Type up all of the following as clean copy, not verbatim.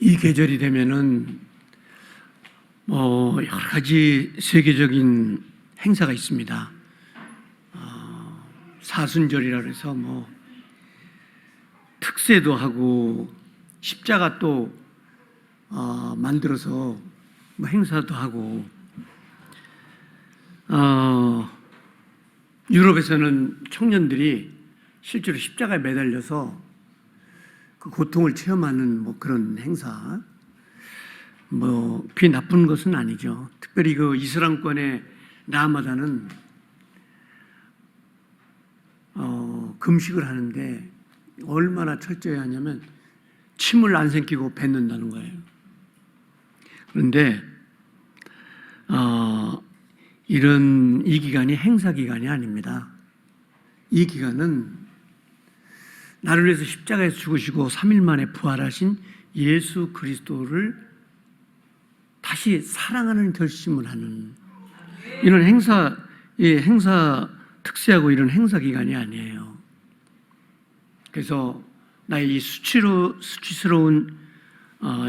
이 계절이 되면은 여러 가지 세계적인 행사가 있습니다. 사순절이라 그래서 특세도 하고 십자가 또 만들어서 행사도 하고, 유럽에서는 청년들이 실제로 십자가에 매달려서 그 고통을 체험하는 그런 행사, 그게 나쁜 것은 아니죠. 특별히 그 이슬람권의 라마단은 금식을 하는데 얼마나 철저히 하냐면 침을 안 삼키고 뱉는다는 거예요. 그런데 이 기간이 행사 기간이 아닙니다. 이 기간은 나를 위해서 십자가에서 죽으시고 3일 만에 부활하신 예수 그리스도를 다시 사랑하는 결심을 하는 이런 행사 특세하고 이런 행사 기간이 아니에요. 그래서 나의 이 수치스러운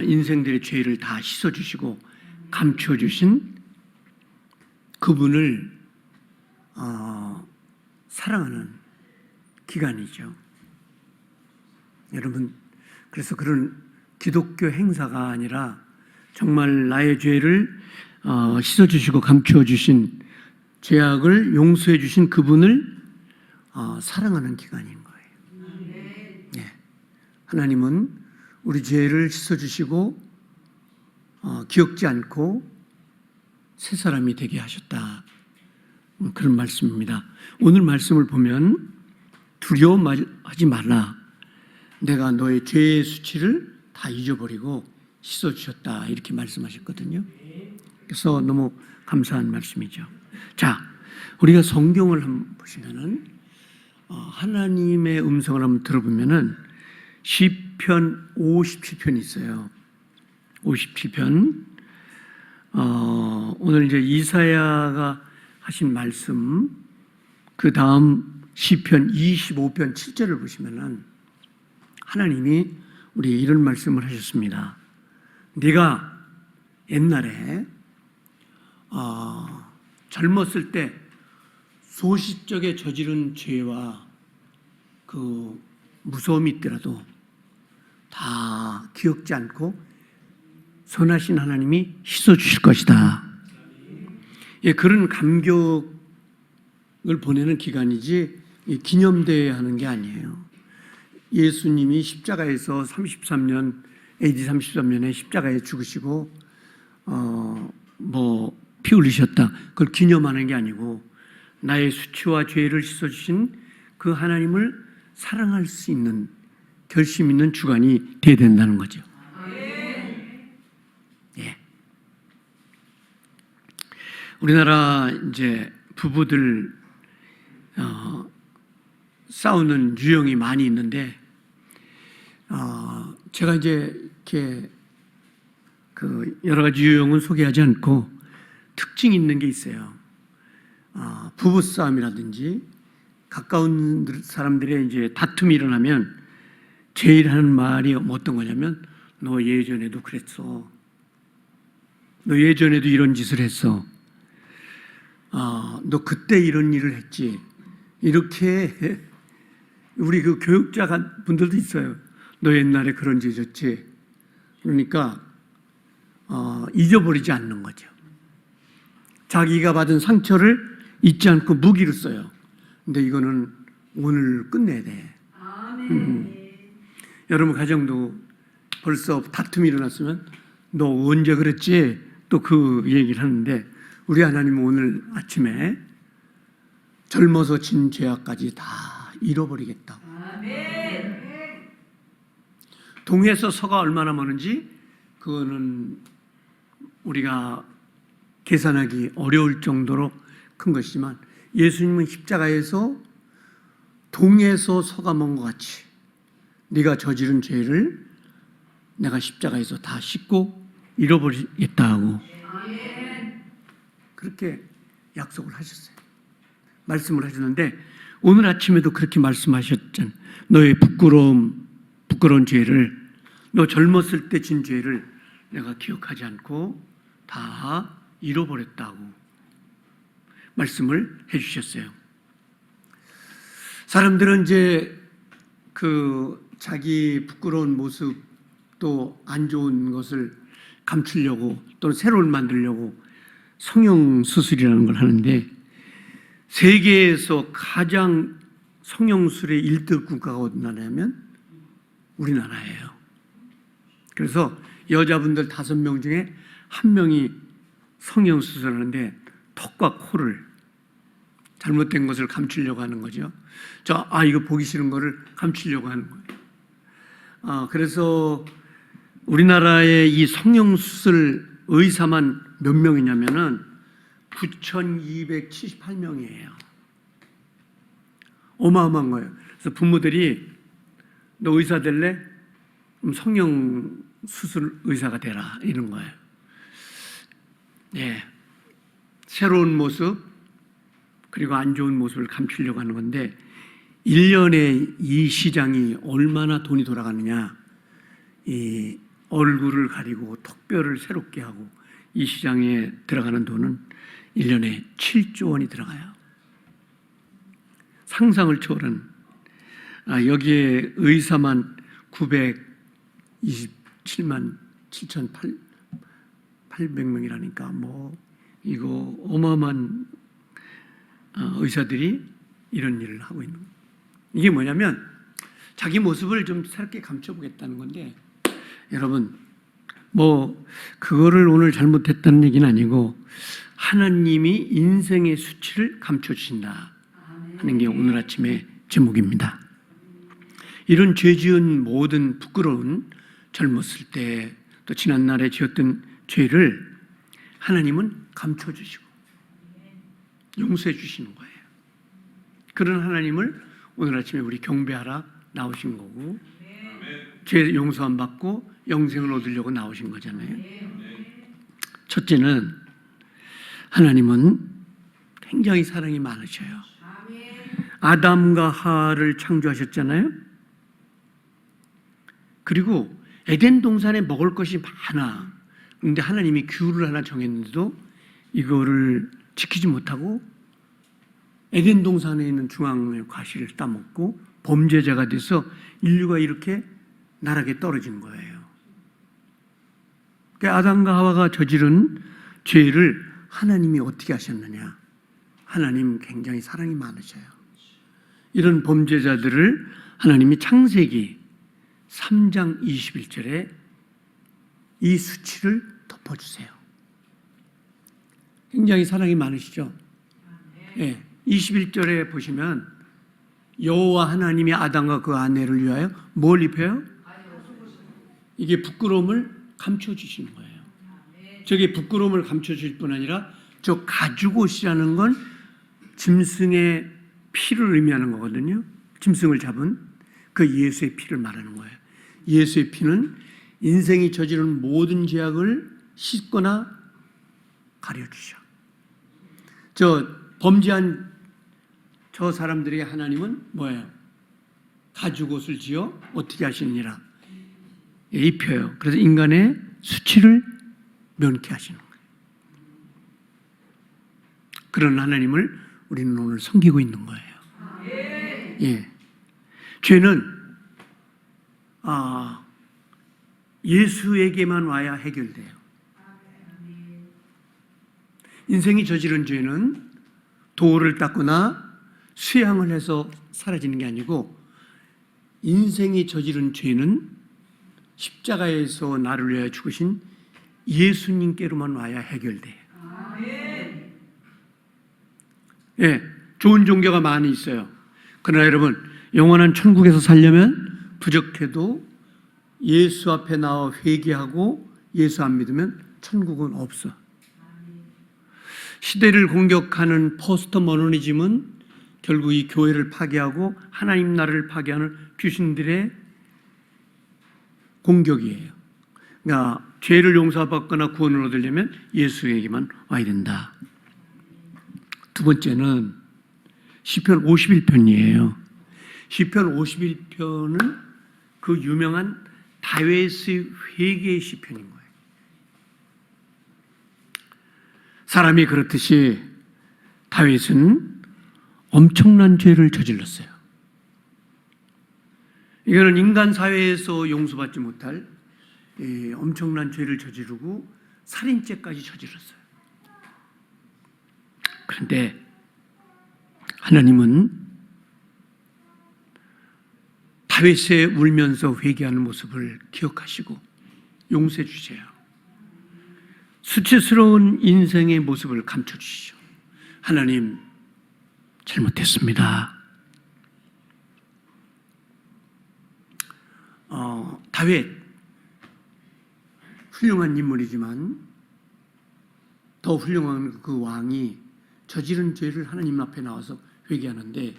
인생들의 죄를 다 씻어주시고 감춰주신 그분을 사랑하는 기간이죠. 여러분, 그래서 그런 기독교 행사가 아니라 정말 나의 죄를 씻어주시고 감춰주신 죄악을 용서해주신 그분을 사랑하는 기간인 거예요. 네. 하나님은 우리 죄를 씻어주시고 기억지 않고 새 사람이 되게 하셨다. 그런 말씀입니다. 오늘 말씀을 보면 두려워하지 말라. 내가 너의 죄의 수치를 다 잊어버리고 씻어주셨다. 이렇게 말씀하셨거든요. 그래서 너무 감사한 말씀이죠. 자, 우리가 성경을 한번 보시면은 하나님의 음성을 한번 들어보면은 시편 57편이 있어요. 57편. 오늘 이제 이사야가 하신 말씀, 그 다음 시편 25편 7절을 보시면은 하나님이 우리 이런 말씀을 하셨습니다. 네가 옛날에 젊었을 때 소시적에 저지른 죄와 그 무서움이 있더라도 다 기억지 않고 선하신 하나님이 씻어주실 것이다. 예, 그런 감격을 보내는 기간이지 기념대회 하는 게 아니에요. 예수님이 십자가에서 AD 33년에 십자가에 죽으시고 피 흘리셨다. 그걸 기념하는 게 아니고 나의 수치와 죄를 씻어주신 그 하나님을 사랑할 수 있는 결심 있는 주간이 돼야 된다는 거죠. 예. 우리나라 이제 부부들 싸우는 유형이 많이 있는데 제가 이제 이렇게 그 여러 가지 유형은 소개하지 않고 특징 있는 게 있어요. 부부 싸움이라든지 가까운 사람들의 이제 다툼이 일어나면 제일 하는 말이 어떤 거냐면 너 예전에도 그랬어. 너 예전에도 이런 짓을 했어. 너 그때 이런 일을 했지. 이렇게 우리 그 교육자 분들도 있어요. 너 옛날에 그런 짓 했지. 그러니까 잊어버리지 않는 거죠. 자기가 받은 상처를 잊지 않고 무기를 써요. 근데 이거는 오늘 끝내야 돼. 여러분 가정도 벌써 다툼이 일어났으면 너 언제 그랬지? 또 그 얘기를 하는데 우리 하나님은 오늘 아침에 젊어서 진 죄악까지 다 잃어버리겠다고. 동에서 서가 얼마나 많은지 그거는 우리가 계산하기 어려울 정도로 큰 것이지만 예수님은 십자가에서 동에서 서가 먼 것 같이 네가 저지른 죄를 내가 십자가에서 다 씻고 잃어버리겠다 고 그렇게 약속을 하셨어요. 말씀을 하셨는데 오늘 아침에도 그렇게 말씀하셨잖아요. 너의 부끄러운 죄를 너 젊었을 때 진 죄를 내가 기억하지 않고 다 잃어버렸다고 말씀을 해주셨어요. 사람들은 이제 그 자기 부끄러운 모습 또 안 좋은 것을 감추려고 또는 새로운 만들려고 성형수술이라는 걸 하는데, 세계에서 가장 성형술의 1등 국가가 어디 나라냐면 우리나라예요. 그래서 여자분들 5명 중에 1명이 성형수술을 하는데 턱과 코를 잘못된 것을 감추려고 하는 거죠. 이거 보기 싫은 거를 감추려고 하는 거예요. 그래서 우리나라의 이 성형수술 의사만 몇 명이냐면은 9,278명이에요. 어마어마한 거예요. 그래서 부모들이 너 의사 될래? 성형수술 의사가 되라 이런 거예요. 네. 새로운 모습 그리고 안 좋은 모습을 감추려고 하는 건데, 1년에 이 시장이 얼마나 돈이 돌아가느냐. 이 얼굴을 가리고 턱뼈를 새롭게 하고 이 시장에 들어가는 돈은 1년에 7조 원이 들어가요. 상상을 초월한, 여기에 의사만 927만 7,800명이라니까 이거 어마어마한 의사들이 이런 일을 하고 있는 거예요. 이게 뭐냐면 자기 모습을 좀 새롭게 감춰보겠다는 건데, 여러분 그거를 오늘 잘못했다는 얘기는 아니고 하나님이 인생의 수치를 감춰주신다 하는 게 오늘 아침의 제목입니다. 이런 죄 지은 모든 부끄러운 젊었을 때 또 지난날에 지었던 죄를 하나님은 감춰주시고 용서해 주시는 거예요. 그런 하나님을 오늘 아침에 우리 경배하러 나오신 거고, 죄 용서 안 받고 영생을 얻으려고 나오신 거잖아요. 첫째는 하나님은 굉장히 사랑이 많으셔요. 아담과 하와를 창조하셨잖아요. 그리고 에덴 동산에 먹을 것이 많아. 그런데 하나님이 귤을 하나 정했는데도 이거를 지키지 못하고 에덴 동산에 있는 중앙의 과실을 따먹고 범죄자가 돼서 인류가 이렇게 나락에 떨어진 거예요. 그러니까 아담과 하와가 저지른 죄를 하나님이 어떻게 하셨느냐? 하나님 굉장히 사랑이 많으셔요. 이런 범죄자들을 하나님이 창세기 3장 21절에 이 수치를 덮어주세요. 굉장히 사랑이 많으시죠? 네, 21절에 보시면 여호와 하나님이 아담과 그 아내를 위하여 뭘 입혀요? 이게 부끄러움을 감춰주시는 거예요. 저게 부끄러움을 감춰주실 뿐 아니라 저 가죽옷이라는 건 짐승의 피를 의미하는 거거든요. 짐승을 잡은 그 예수의 피를 말하는 거예요. 예수의 피는 인생이 저지른 모든 죄악을 씻거나 가려주셔. 저 범죄한 저 사람들에게 하나님은 뭐예요? 가죽옷을 지어 어떻게 하시느니라? 입혀요. 그래서 인간의 수치를 면케 하시는 거예요. 그런 하나님을 우리는 오늘 섬기고 있는 거예요. 예. 죄는 예수에게만 와야 해결돼요. 인생이 저지른 죄는 도를 닦거나 수양을 해서 사라지는 게 아니고, 인생이 저지른 죄는 십자가에서 나를 위하여 죽으신 예수님께로만 와야 해결돼요. 예, 좋은 종교가 많이 있어요. 그러나 여러분, 영원한 천국에서 살려면 부족해도 예수 앞에 나와 회개하고 예수 안 믿으면 천국은 없어. 시대를 공격하는 포스트 모노니즘은 결국 이 교회를 파괴하고 하나님 나라를 파괴하는 귀신들의 공격이에요. 그러니까 죄를 용서받거나 구원을 얻으려면 예수에게만 와야 된다. 두 번째는 시편 51편이에요. 시편 51편은 그 유명한 다윗의 회개의 시편인 거예요. 사람이 그렇듯이 다윗은 엄청난 죄를 저질렀어요. 이거는 인간 사회에서 용서받지 못할 엄청난 죄를 저지르고 살인죄까지 저질렀어요. 그런데 하나님은 다윗의 울면서 회개하는 모습을 기억하시고 용서해 주세요. 수치스러운 인생의 모습을 감춰주시죠. 하나님, 잘못했습니다. 다윗, 훌륭한 인물이지만 더 훌륭한 그 왕이 저지른 죄를 하나님 앞에 나와서 회개하는데,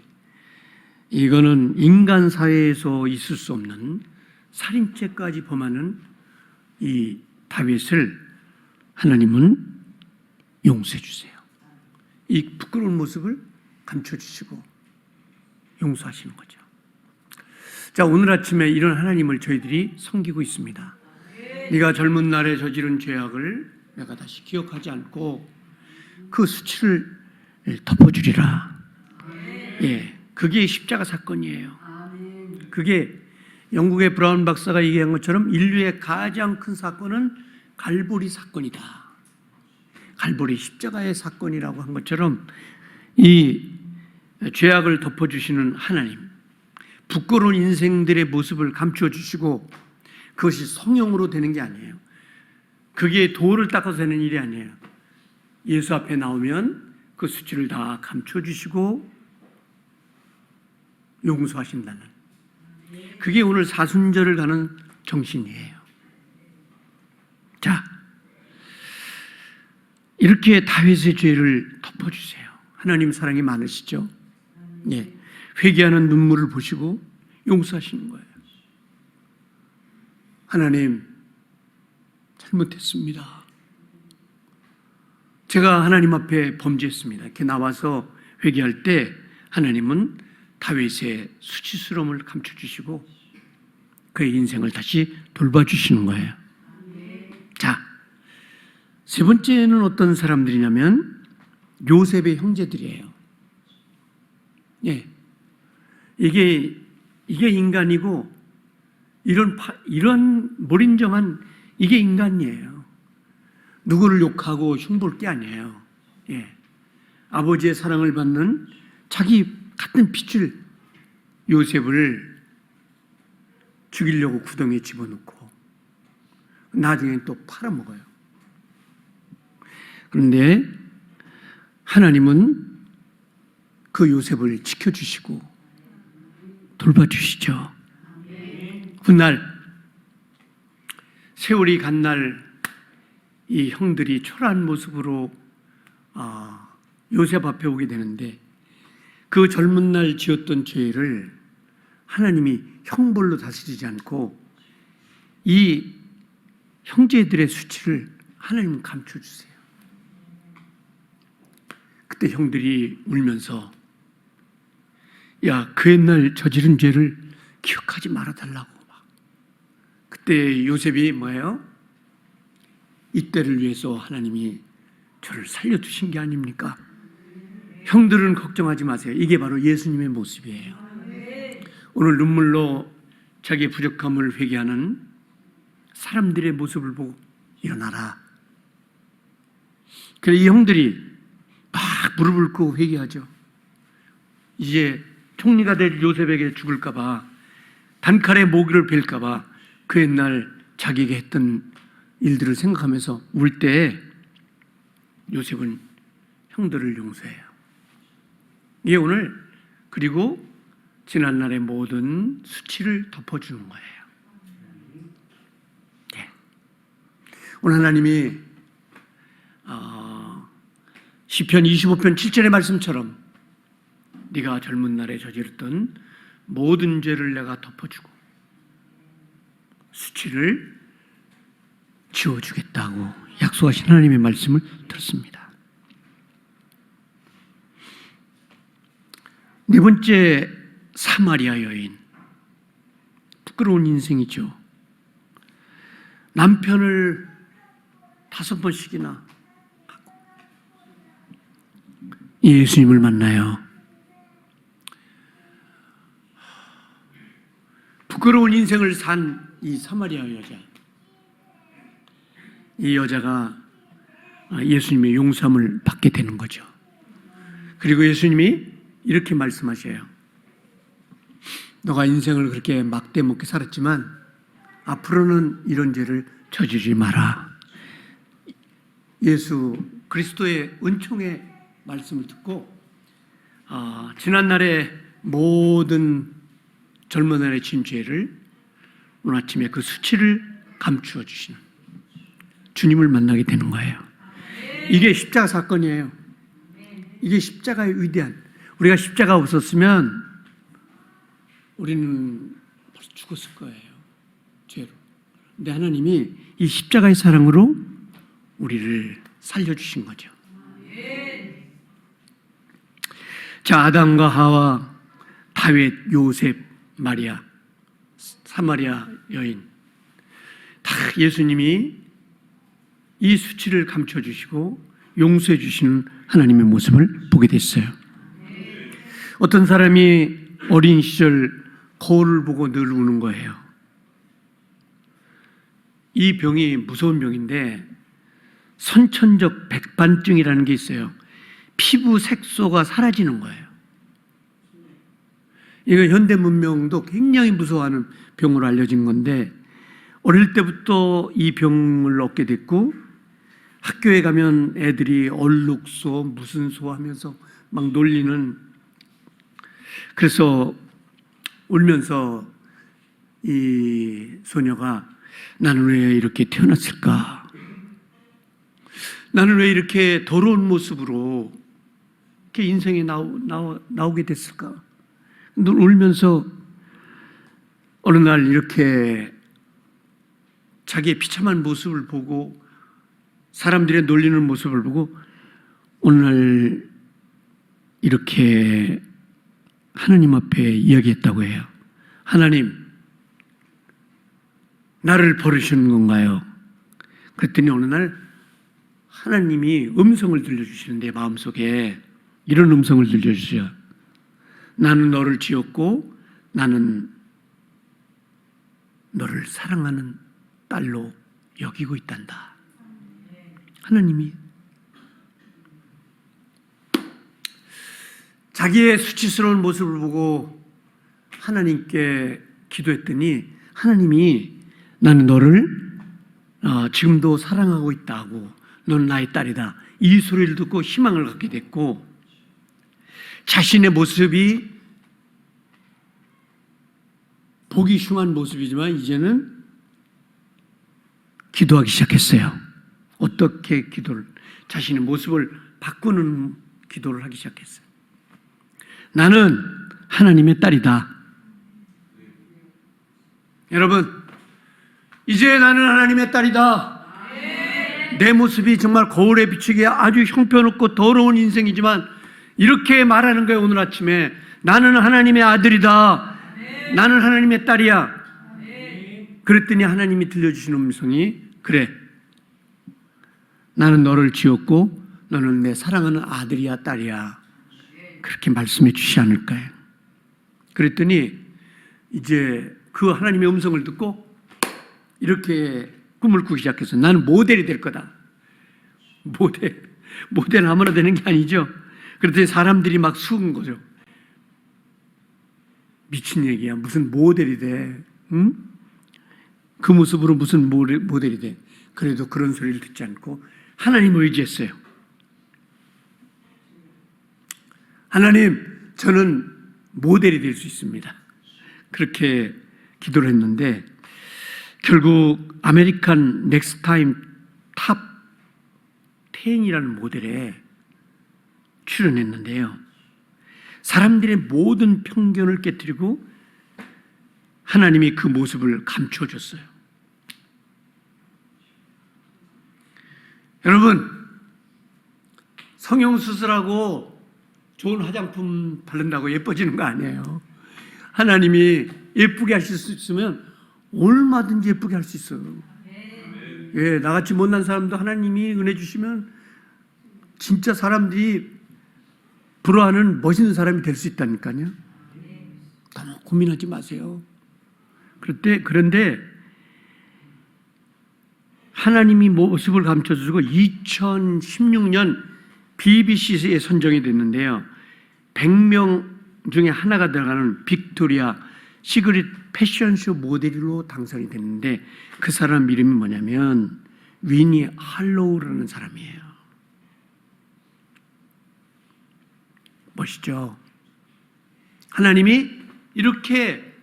이거는 인간 사회에서 있을 수 없는 살인죄까지 범하는 이 다윗을 하나님은 용서해 주세요. 이 부끄러운 모습을 감춰주시고 용서하시는 거죠. 자, 오늘 아침에 이런 하나님을 저희들이 섬기고 있습니다. 네가 젊은 날에 저지른 죄악을 내가 다시 기억하지 않고 그 수치를 덮어주리라. 예, 그게 십자가 사건이에요. 그게 영국의 브라운 박사가 얘기한 것처럼 인류의 가장 큰 사건은 갈보리 사건이다. 갈보리 십자가의 사건이라고 한 것처럼 이 죄악을 덮어주시는 하나님, 부끄러운 인생들의 모습을 감춰주시고, 그것이 성령으로 되는 게 아니에요. 그게 돌을 닦아서 되는 일이 아니에요. 예수 앞에 나오면 그 수치를 다 감춰주시고 용서하신다는, 그게 오늘 사순절을 가는 정신이에요. 자, 이렇게 다윗의 죄를 덮어주세요. 하나님 사랑이 많으시죠? 예, 회개하는 눈물을 보시고 용서하시는 거예요. 하나님, 잘못했습니다. 제가 하나님 앞에 범죄했습니다. 이렇게 나와서 회개할 때 하나님은 다윗의 수치스러움을 감춰주시고 그의 인생을 다시 돌봐주시는 거예요. 자, 세 번째는 어떤 사람들이냐면 요셉의 형제들이에요. 예, 이게 인간이고 이런 몰인정한 이게 인간이에요. 누구를 욕하고 흉볼 게 아니에요. 예, 아버지의 사랑을 받는 자기 같은 피줄 요셉을 죽이려고 구덩이에 집어넣고 나중에 또 팔아먹어요. 그런데 하나님은 그 요셉을 지켜주시고 돌봐주시죠. 훗날 세월이 간 날 이 형들이 초라한 모습으로 요셉 앞에 오게 되는데, 그 젊은 날 지었던 죄를 하나님이 형벌로 다스리지 않고 이 형제들의 수치를 하나님 감춰주세요. 그때 형들이 울면서, 야, 그 옛날 저지른 죄를 기억하지 말아달라고 막. 그때 요셉이 뭐예요? 이때를 위해서 하나님이 저를 살려두신 게 아닙니까? 형들은 걱정하지 마세요. 이게 바로 예수님의 모습이에요. 오늘 눈물로 자기의 부족함을 회개하는 사람들의 모습을 보고 일어나라. 그래서 이 형들이 막 무릎을 꿇고 회개하죠. 이제 총리가 될 요셉에게 죽을까 봐, 단칼에 모기를 벨까 봐 그 옛날 자기에게 했던 일들을 생각하면서 울 때 요셉은 형들을 용서해요. 이게 오늘, 그리고 지난날의 모든 수치를 덮어주는 거예요. 네. 오늘 하나님이 시편 25편 7절의 말씀처럼 네가 젊은 날에 저질렀던 모든 죄를 내가 덮어주고 수치를 지워주겠다고 약속하신 하나님의 말씀을 들었습니다. 네 번째, 사마리아 여인. 부끄러운 인생이죠. 남편을 5번씩이나 예수님을 만나요. 부끄러운 인생을 산 이 사마리아 여자, 이 여자가 예수님의 용서함을 받게 되는 거죠. 그리고 예수님이 이렇게 말씀하셔요. 너가 인생을 그렇게 막대먹게 살았지만 앞으로는 이런 죄를 저지르지 마라. 예수 그리스도의 은총의 말씀을 듣고 지난날의 모든 젊은 날의 진 죄를 오늘 아침에 그 수치를 감추어 주시는 주님을 만나게 되는 거예요. 이게 십자가 사건이에요. 이게 십자가의 위대한, 우리가 십자가 없었으면 우리는 벌써 죽었을 거예요. 죄로. 근데 하나님이 이 십자가의 사랑으로 우리를 살려주신 거죠. 자, 아담과 하와, 다윗, 요셉, 마리아, 사마리아 여인, 다 예수님이 이 수치를 감춰주시고 용서해 주시는 하나님의 모습을 보게 됐어요. 어떤 사람이 어린 시절 거울을 보고 늘 우는 거예요. 이 병이 무서운 병인데 선천적 백반증이라는 게 있어요. 피부 색소가 사라지는 거예요. 이거 현대 문명도 굉장히 무서워하는 병으로 알려진 건데 어릴 때부터 이 병을 얻게 됐고 학교에 가면 애들이 얼룩소 무슨 소 하면서 막 놀리는, 그래서 울면서 이 소녀가 나는 왜 이렇게 태어났을까? 나는 왜 이렇게 더러운 모습으로 이렇게 인생에 나오게 됐을까? 울면서 어느 날 이렇게 자기의 비참한 모습을 보고 사람들의 놀리는 모습을 보고 오늘 이렇게 하나님 앞에 이야기했다고 해요. 하나님, 나를 버리시는 건가요? 그랬더니 어느 날 하나님이 음성을 들려주시는데 마음속에 이런 음성을 들려주세요. 나는 너를 지었고 나는 너를 사랑하는 딸로 여기고 있단다. 하나님이 자기의 수치스러운 모습을 보고 하나님께 기도했더니 하나님이 나는 너를 지금도 사랑하고 있다고, 너는 나의 딸이다, 이 소리를 듣고 희망을 갖게 됐고 자신의 모습이 보기 흉한 모습이지만 이제는 기도하기 시작했어요. 어떻게 기도를, 자신의 모습을 바꾸는 기도를 하기 시작했어요. 나는 하나님의 딸이다. 여러분, 이제 나는 하나님의 딸이다. 내 모습이 정말 거울에 비추기에 아주 형편없고 더러운 인생이지만 이렇게 말하는 거예요. 오늘 아침에 나는 하나님의 아들이다. 나는 하나님의 딸이야. 그랬더니 하나님이 들려주신 음성이, 그래, 나는 너를 지었고 너는 내 사랑하는 아들이야, 딸이야. 그렇게 말씀해 주시지 않을까요? 그랬더니 이제 그 하나님의 음성을 듣고 이렇게 꿈을 꾸기 시작했어요. 나는 모델이 될 거다. 모델 아무나 되는 게 아니죠. 그랬더니 사람들이 막 수은 거죠. 미친 얘기야. 무슨 모델이 돼? 응? 그 모습으로 무슨 모델이 돼? 그래도 그런 소리를 듣지 않고 하나님을 의지했어요. 하나님, 저는 모델이 될 수 있습니다. 그렇게 기도를 했는데 결국 아메리칸 넥스타임 탑 10이라는 모델에 출연했는데요. 사람들의 모든 편견을 깨뜨리고 하나님이 그 모습을 감춰줬어요. 여러분, 성형수술하고 좋은 화장품 바른다고 예뻐지는 거 아니에요. 하나님이 예쁘게 하실 수 있으면 얼마든지 예쁘게 할 수 있어요. 예, 나같이 못난 사람도 하나님이 은혜 주시면 진짜 사람들이 부러워하는 멋있는 사람이 될 수 있다니까요. 너무 고민하지 마세요. 그런데 하나님이 모습을 감춰주시고 2016년 BBC에 선정이 됐는데요. 100명 중에 하나가 들어가는 빅토리아 시크릿 패션쇼 모델로 당선이 됐는데 그 사람 이름이 뭐냐면 위니 할로우라는 사람이에요. 멋있죠? 하나님이 이렇게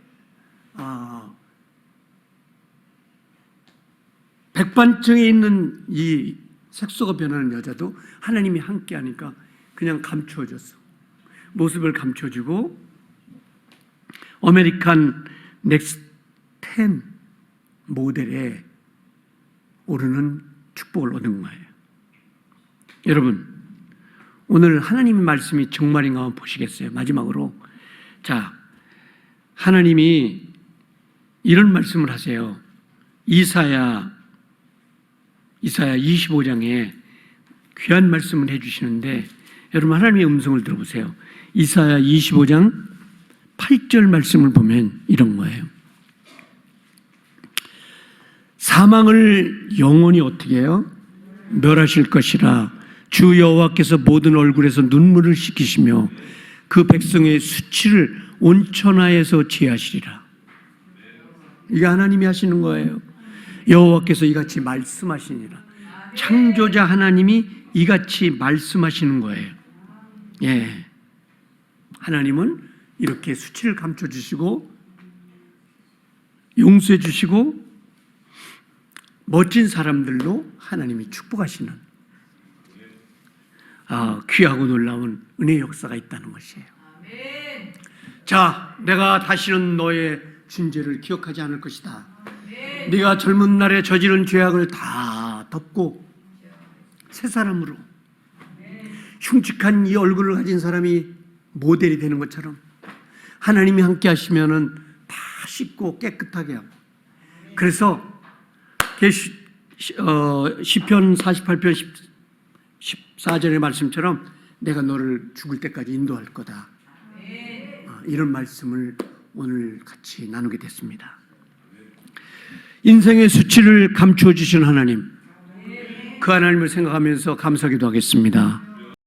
백반층에 있는 이 색소가 변하는 여자도 하나님이 함께하니까 그냥 감추어줬어. 모습을 감춰주고 아메리칸 넥스트 10 모델에 오르는 축복을 얻은 거예요. 여러분, 오늘 하나님의 말씀이 정말인가 한번 보시겠어요? 마지막으로. 자, 하나님이 이런 말씀을 하세요. 이사야 25장에 귀한 말씀을 해주시는데 여러분 하나님의 음성을 들어보세요. 이사야 25장 8절 말씀을 보면 이런 거예요. 사망을 영원히 어떻게 해요? 멸하실 것이라. 주 여호와께서 모든 얼굴에서 눈물을 씻기시며 그 백성의 수치를 온천하에서 제하시리라. 이게 하나님이 하시는 거예요. 여호와께서 이같이 말씀하시니라. 창조자 하나님이 이같이 말씀하시는 거예요. 예, 하나님은 이렇게 수치를 감춰주시고 용서해 주시고 멋진 사람들로 하나님이 축복하시는 귀하고 놀라운 은혜의 역사가 있다는 것이에요. 자, 내가 다시는 너의 준죄를 기억하지 않을 것이다. 네가 젊은 날에 저지른 죄악을 다 덮고 새 사람으로 흉측한 이 얼굴을 가진 사람이 모델이 되는 것처럼 하나님이 함께 하시면은 다 씻고 깨끗하게 하고. 그래서 시편 48편 14절의 말씀처럼 내가 너를 죽을 때까지 인도할 거다. 이런 말씀을 오늘 같이 나누게 됐습니다. 인생의 수치를 감추어 주신 하나님, 그 하나님을 생각하면서 감사기도 하겠습니다.